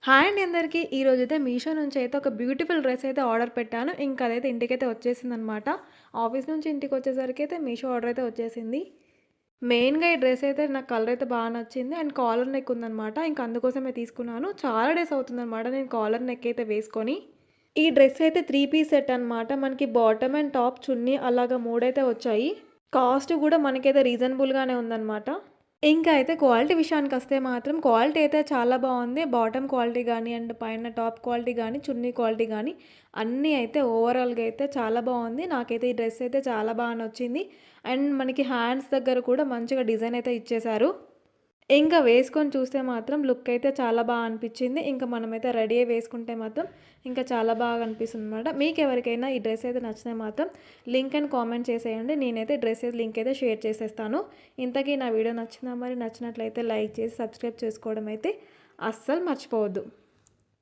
Hi అండి అందరికీ. ఈరోజైతే మీషో నుంచి అయితే ఒక బ్యూటిఫుల్ డ్రెస్ అయితే ఆర్డర్ పెట్టాను. ఇంకా అదైతే ఇంటికైతే వచ్చేసిందనమాట. ఆఫీస్ నుంచి ఇంటికొచ్చేసరికి అయితే మీషో ఆర్డర్ అయితే వచ్చేసింది. మెయిన్‌గా ఈ డ్రెస్ అయితే నాకు కలర్ అయితే బాగా నచ్చింది. అండ్ కాలర్ నెక్ ఉందనమాట. ఇంక అందుకోసమే తీసుకున్నాను. చాలా డేస్ అవుతుందనమాట నేను కాలర్ నెక్ అయితే వేసుకొని. ఈ డ్రెస్ అయితే 3 పీస్ సెట్ అనమాట. మనకి బాటమ్ అండ్ టాప్, చున్నీ అలాగా 3 అయితే వచ్చాయి. కాస్ట్ కూడా మనకైతే రీజనబుల్‌గానే ఉందనమాట. ఇంకా అయితే క్వాలిటీ విషయానికొస్తే మాత్రం క్వాలిటీ అయితే చాలా బావుంది. బాటమ్ క్వాలిటీ గానీ, అండ్ పైన టాప్ క్వాలిటీ గానీ, చున్నీ క్వాలిటీ గానీ అన్నీ అయితే ఓవరాల్‌గా అయితే చాలా బావుంది. నాకైతే ఈ డ్రెస్ అయితే చాలా బాగా నచ్చింది. అండ్ మనకి హ్యాండ్స్ దగ్గర కూడా మంచిగా డిజైన్ అయితే ఇచ్చేశారు. ఇంకా వేసుకొని చూస్తే మాత్రం లుక్ అయితే చాలా బా అనిపిచ్చింది. ఇంక మనమైతే రెడీ అయ్యి వేసుకుంటే మాత్రం ఇంకా చాలా బాగా అనిపిస్తుందనమాట. మీకెవరికైనా ఈ డ్రెస్ అయితే నచ్చితే మాత్రం లింక్ అని కామెంట్ చేసేయండి. నేనైతే డ్రెసెస్ లింక్ అయితే షేర్ చేసేస్తాను. ఇంతకీ నా వీడియో నచ్చిందా మరి? నచ్చినట్లయితే లైక్ చేసి సబ్స్క్రైబ్ చేసుకోవడం అయితే అస్సలు మర్చిపోవద్దు.